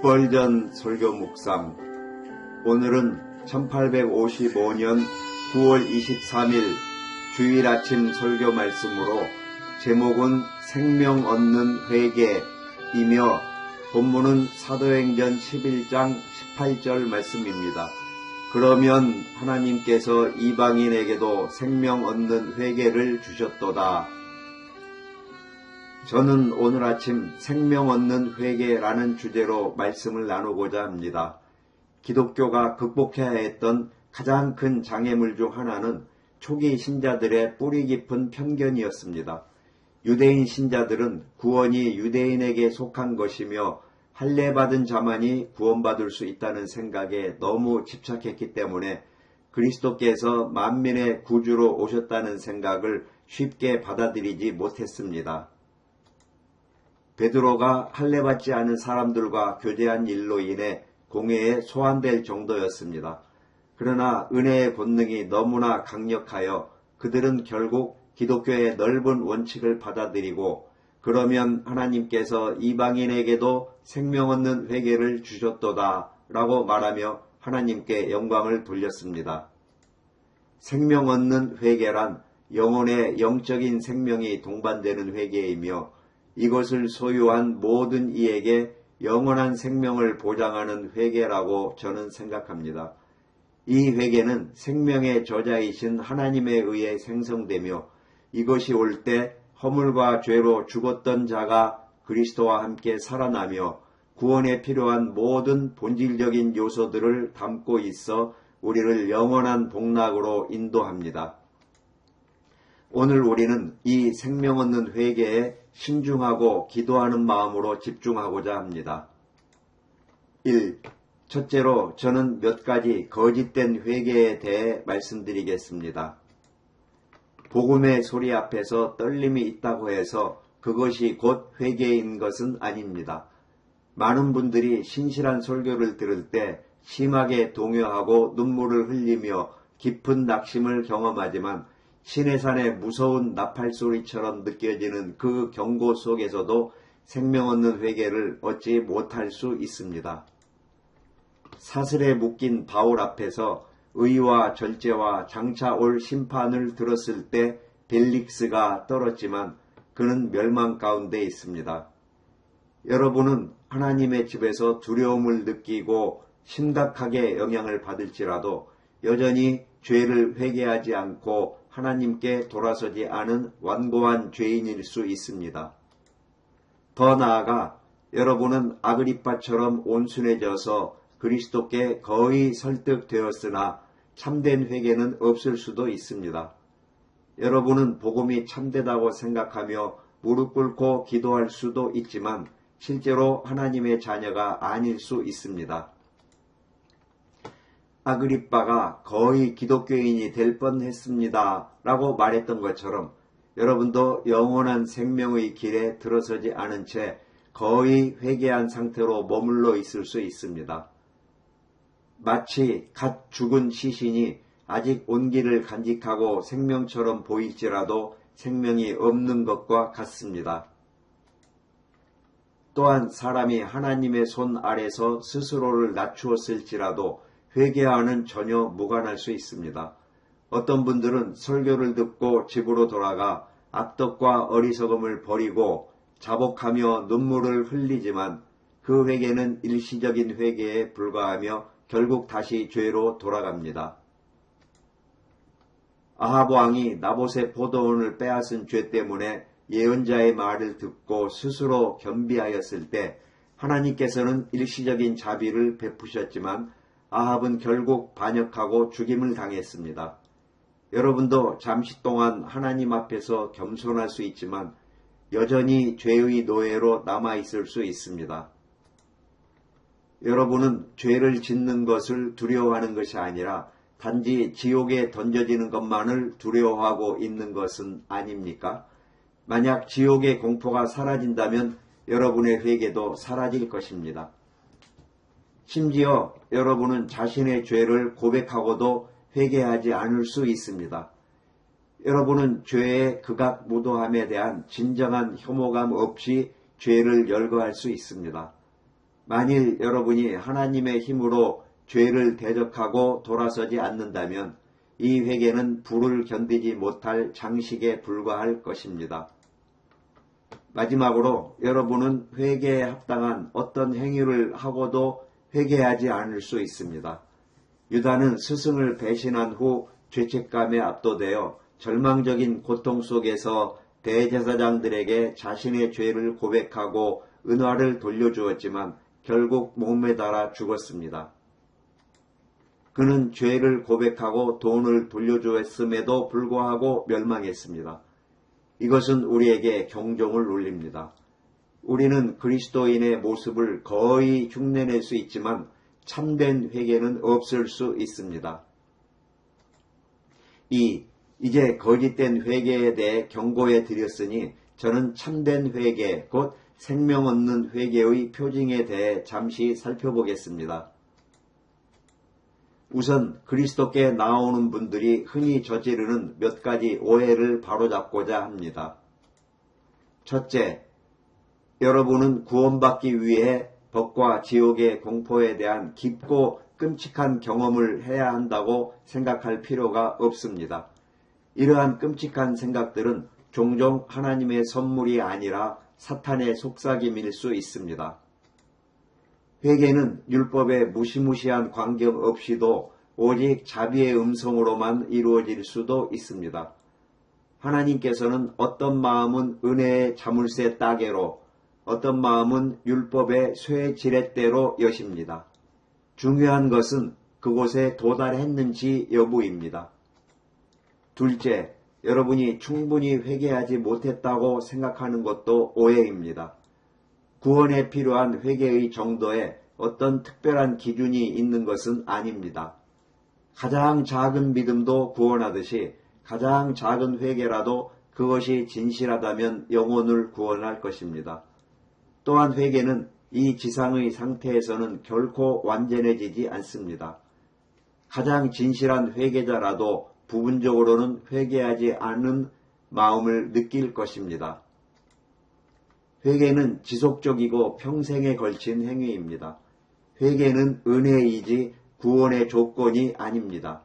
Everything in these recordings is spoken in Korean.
스펄전 설교 묵상. 오늘은 1855년 9월 23일 주일 아침 설교 말씀으로 제목은 생명 얻는 회개이며 본문은 사도행전 11장 18절 말씀입니다. 그러면 하나님께서 이방인에게도 생명 얻는 회개를 주셨도다. 저는 오늘 아침 생명 얻는 회개라는 주제로 말씀을 나누고자 합니다. 기독교가 극복해야 했던 가장 큰 장애물 중 하나는 초기 신자들의 뿌리 깊은 편견이었습니다. 유대인 신자들은 구원이 유대인에게 속한 것이며 할례받은 자만이 구원받을 수 있다는 생각에 너무 집착했기 때문에 그리스도께서 만민의 구주로 오셨다는 생각을 쉽게 받아들이지 못했습니다. 베드로가 할례받지 않은 사람들과 교제한 일로 인해 공회에 소환될 정도였습니다. 그러나 은혜의 본능이 너무나 강력하여 그들은 결국 기독교의 넓은 원칙을 받아들이고 그러면 하나님께서 이방인에게도 생명 얻는 회개를 주셨도다 라고 말하며 하나님께 영광을 돌렸습니다. 생명 얻는 회개란 영혼의 영적인 생명이 동반되는 회개이며 이것을 소유한 모든 이에게 영원한 생명을 보장하는 회개라고 저는 생각합니다. 이 회개는 생명의 저자이신 하나님에 의해 생성되며 이것이 올 때 허물과 죄로 죽었던 자가 그리스도와 함께 살아나며 구원에 필요한 모든 본질적인 요소들을 담고 있어 우리를 영원한 복락으로 인도합니다. 오늘 우리는 이 생명 얻는 회개에 신중하고 기도하는 마음으로 집중하고자 합니다. 1. 첫째로 저는 몇 가지 거짓된 회개에 대해 말씀드리겠습니다. 복음의 소리 앞에서 떨림이 있다고 해서 그것이 곧 회개인 것은 아닙니다. 많은 분들이 신실한 설교를 들을 때 심하게 동요하고 눈물을 흘리며 깊은 낙심을 경험하지만 시내산의 무서운 나팔소리처럼 느껴지는 그 경고 속에서도 생명 얻는 회개를 얻지 못할 수 있습니다. 사슬에 묶인 바울 앞에서 의와 절제와 장차 올 심판을 들었을 때 벨릭스가 떨었지만 그는 멸망 가운데 있습니다. 여러분은 하나님의 집에서 두려움을 느끼고 심각하게 영향을 받을지라도 여전히 죄를 회개하지 않고 하나님께 돌아서지 않은 완고한 죄인일 수 있습니다. 더 나아가 여러분은 아그리빠처럼 온순해져서 그리스도께 거의 설득되었으나 참된 회개는 없을 수도 있습니다. 여러분은 복음이 참되다고 생각하며 무릎 꿇고 기도할 수도 있지만 실제로 하나님의 자녀가 아닐 수 있습니다. 아그리빠가 거의 기독교인이 될 뻔했습니다 라고 말했던 것처럼 여러분도 영원한 생명의 길에 들어서지 않은 채 거의 회개한 상태로 머물러 있을 수 있습니다. 마치 갓 죽은 시신이 아직 온기를 간직하고 생명처럼 보일지라도 생명이 없는 것과 같습니다. 또한 사람이 하나님의 손 아래서 스스로를 낮추었을지라도 회개와는 전혀 무관할 수 있습니다. 어떤 분들은 설교를 듣고 집으로 돌아가 악덕과 어리석음을 버리고 자복하며 눈물을 흘리지만 그 회개는 일시적인 회개에 불과하며 결국 다시 죄로 돌아갑니다. 아합 왕이 나봇의 포도원을 빼앗은 죄 때문에 예언자의 말을 듣고 스스로 겸비하였을 때 하나님께서는 일시적인 자비를 베푸셨지만 아합은 결국 반역하고 죽임을 당했습니다. 여러분도 잠시 동안 하나님 앞에서 겸손할 수 있지만 여전히 죄의 노예로 남아있을 수 있습니다. 여러분은 죄를 짓는 것을 두려워하는 것이 아니라 단지 지옥에 던져지는 것만을 두려워하고 있는 것은 아닙니까? 만약 지옥의 공포가 사라진다면 여러분의 회개도 사라질 것입니다. 심지어 여러분은 자신의 죄를 고백하고도 회개하지 않을 수 있습니다. 여러분은 죄의 극악무도함에 대한 진정한 혐오감 없이 죄를 열거할 수 있습니다. 만일 여러분이 하나님의 힘으로 죄를 대적하고 돌아서지 않는다면 이 회개는 불을 견디지 못할 장식에 불과할 것입니다. 마지막으로 여러분은 회개에 합당한 어떤 행위를 하고도 회개하지 않을 수 있습니다. 유다는 스승을 배신한 후 죄책감에 압도되어 절망적인 고통 속에서 대제사장들에게 자신의 죄를 고백하고 은화를 돌려주었지만 결국 목매달아 죽었습니다. 그는 죄를 고백하고 돈을 돌려주었음에도 불구하고 멸망했습니다. 이것은 우리에게 경종을 울립니다. 우리는 그리스도인의 모습을 거의 흉내낼 수 있지만 참된 회개는 없을 수 있습니다. 이제 거짓된 회개에 대해 경고해 드렸으니 저는 참된 회개, 곧 생명 얻는 회개의 표징에 대해 잠시 살펴보겠습니다. 우선 그리스도께 나오는 분들이 흔히 저지르는 몇 가지 오해를 바로잡고자 합니다. 첫째, 여러분은 구원받기 위해 법과 지옥의 공포에 대한 깊고 끔찍한 경험을 해야 한다고 생각할 필요가 없습니다. 이러한 끔찍한 생각들은 종종 하나님의 선물이 아니라 사탄의 속삭임일 수 있습니다. 회개는 율법의 무시무시한 관계 없이도 오직 자비의 음성으로만 이루어질 수도 있습니다. 하나님께서는 어떤 마음은 은혜의 자물쇠 따개로, 어떤 마음은 율법의 쇠 지렛대로 여십니다. 중요한 것은 그곳에 도달했는지 여부입니다. 둘째, 여러분이 충분히 회개하지 못했다고 생각하는 것도 오해입니다. 구원에 필요한 회개의 정도에 어떤 특별한 기준이 있는 것은 아닙니다. 가장 작은 믿음도 구원하듯이 가장 작은 회개라도 그것이 진실하다면 영혼을 구원할 것입니다. 또한 회개는 이 지상의 상태에서는 결코 완전해지지 않습니다. 가장 진실한 회개자라도 부분적으로는 회개하지 않은 마음을 느낄 것입니다. 회개는 지속적이고 평생에 걸친 행위입니다. 회개는 은혜이지 구원의 조건이 아닙니다.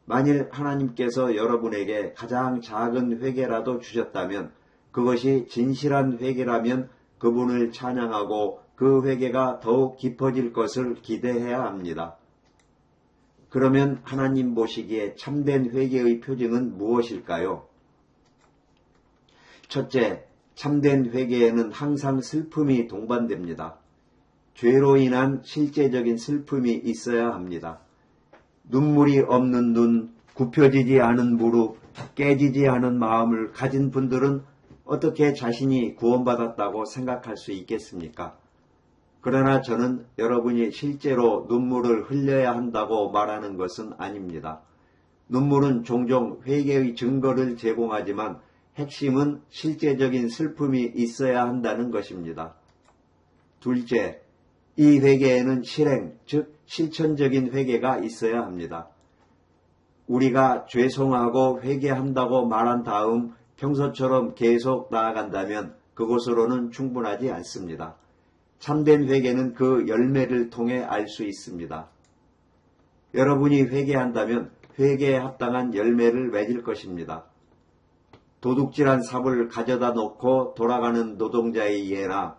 만일 하나님께서 여러분에게 가장 작은 회개라도 주셨다면 그것이 진실한 회개라면 그분을 찬양하고 그 회개가 더욱 깊어질 것을 기대해야 합니다. 그러면 하나님 보시기에 참된 회개의 표징은 무엇일까요? 첫째, 참된 회개에는 항상 슬픔이 동반됩니다. 죄로 인한 실제적인 슬픔이 있어야 합니다. 눈물이 없는 눈, 굽혀지지 않은 무릎, 깨지지 않은 마음을 가진 분들은 어떻게 자신이 구원받았다고 생각할 수 있겠습니까? 그러나 저는 여러분이 실제로 눈물을 흘려야 한다고 말하는 것은 아닙니다. 눈물은 종종 회개의 증거를 제공하지만 핵심은 실제적인 슬픔이 있어야 한다는 것입니다. 둘째, 이 회개에는 실행, 즉 실천적인 회개가 있어야 합니다. 우리가 죄송하고 회개한다고 말한 다음 평소처럼 계속 나아간다면 그것으로는 충분하지 않습니다. 참된 회개는 그 열매를 통해 알 수 있습니다. 여러분이 회개한다면 회개에 합당한 열매를 맺을 것입니다. 도둑질한 삽을 가져다 놓고 돌아가는 노동자의 예나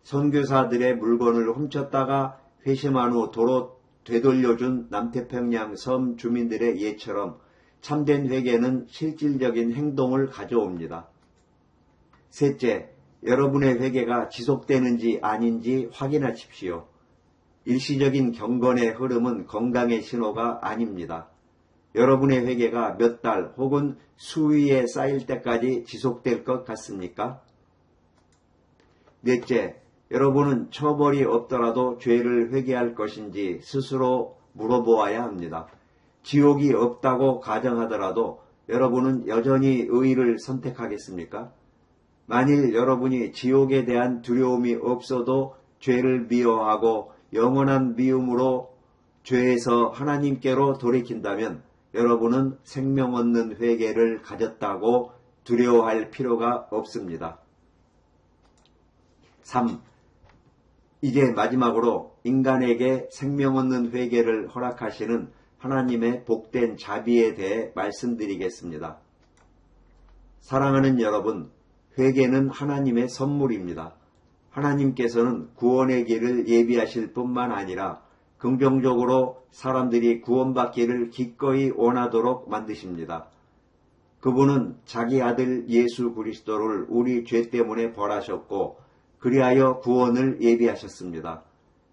선교사들의 물건을 훔쳤다가 회심한 후 도로 되돌려준 남태평양 섬 주민들의 예처럼 참된 회개는 실질적인 행동을 가져옵니다. 셋째, 여러분의 회개가 지속되는지 아닌지 확인하십시오. 일시적인 경건의 흐름은 건강의 신호가 아닙니다. 여러분의 회개가 몇 달 혹은 수위에 쌓일 때까지 지속될 것 같습니까? 넷째, 여러분은 처벌이 없더라도 죄를 회개할 것인지 스스로 물어보아야 합니다. 지옥이 없다고 가정하더라도 여러분은 여전히 의를 선택하겠습니까? 만일 여러분이 지옥에 대한 두려움이 없어도 죄를 미워하고 영원한 미움으로 죄에서 하나님께로 돌이킨다면 여러분은 생명 얻는 회개를 가졌다고 두려워할 필요가 없습니다. 3. 이제 마지막으로 인간에게 생명 얻는 회개를 허락하시는 하나님의 복된 자비에 대해 말씀드리겠습니다. 사랑하는 여러분, 회개는 하나님의 선물입니다. 하나님께서는 구원의 길을 예비하실 뿐만 아니라 긍정적으로 사람들이 구원받기를 기꺼이 원하도록 만드십니다. 그분은 자기 아들 예수 그리스도를 우리 죄 때문에 벌하셨고 그리하여 구원을 예비하셨습니다.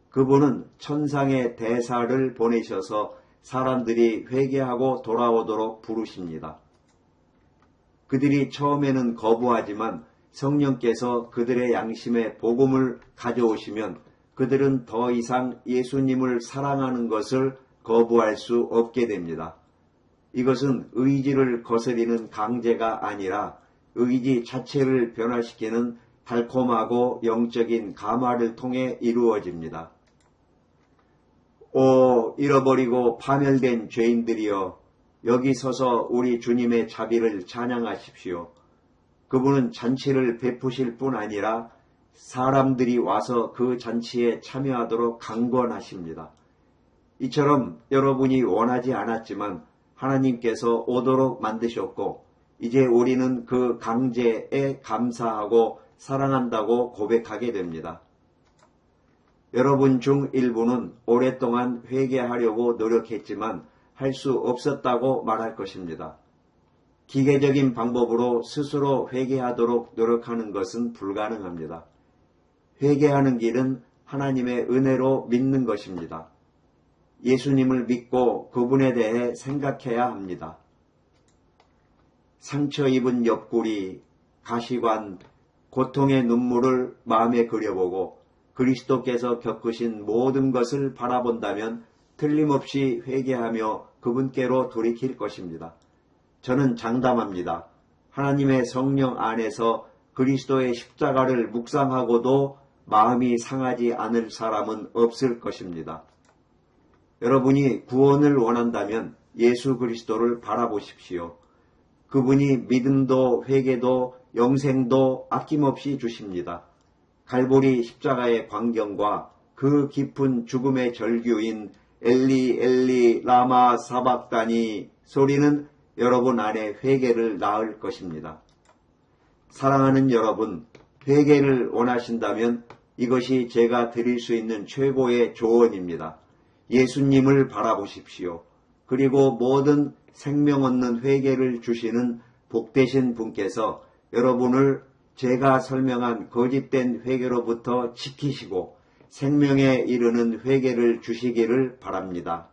그분은 천상의 대사를 보내셔서 사람들이 회개하고 돌아오도록 부르십니다. 그들이 처음에는 거부하지만 성령께서 그들의 양심에 복음을 가져오시면 그들은 더 이상 예수님을 사랑하는 것을 거부할 수 없게 됩니다. 이것은 의지를 거스리는 강제가 아니라 의지 자체를 변화시키는 달콤하고 영적인 감화를 통해 이루어집니다. 오, 잃어버리고 파멸된 죄인들이여, 여기 서서 우리 주님의 자비를 찬양하십시오. 그분은 잔치를 베푸실 뿐 아니라 사람들이 와서 그 잔치에 참여하도록 강권하십니다. 이처럼 여러분이 원하지 않았지만 하나님께서 오도록 만드셨고 이제 우리는 그 강제에 감사하고 사랑한다고 고백하게 됩니다. 여러분 중 일부는 오랫동안 회개하려고 노력했지만 할 수 없었다고 말할 것입니다. 기계적인 방법으로 스스로 회개하도록 노력하는 것은 불가능합니다. 회개하는 길은 하나님의 은혜로 믿는 것입니다. 예수님을 믿고 그분에 대해 생각해야 합니다. 상처 입은 옆구리, 가시관, 고통의 눈물을 마음에 그려보고 그리스도께서 겪으신 모든 것을 바라본다면 틀림없이 회개하며 그분께로 돌이킬 것입니다. 저는 장담합니다. 하나님의 성령 안에서 그리스도의 십자가를 묵상하고도 마음이 상하지 않을 사람은 없을 것입니다. 여러분이 구원을 원한다면 예수 그리스도를 바라보십시오. 그분이 믿음도 회개도 영생도 아낌없이 주십니다. 갈보리 십자가의 광경과 그 깊은 죽음의 절규인 엘리 엘리 라마 사박다니 소리는 여러분 안에 회개를 낳을 것입니다. 사랑하는 여러분, 회개를 원하신다면 이것이 제가 드릴 수 있는 최고의 조언입니다. 예수님을 바라보십시오. 그리고 모든 생명 얻는 회개를 주시는 복되신 분께서 여러분을 제가 설명한 거짓된 회개로부터 지키시고 생명에 이르는 회개를 주시기를 바랍니다.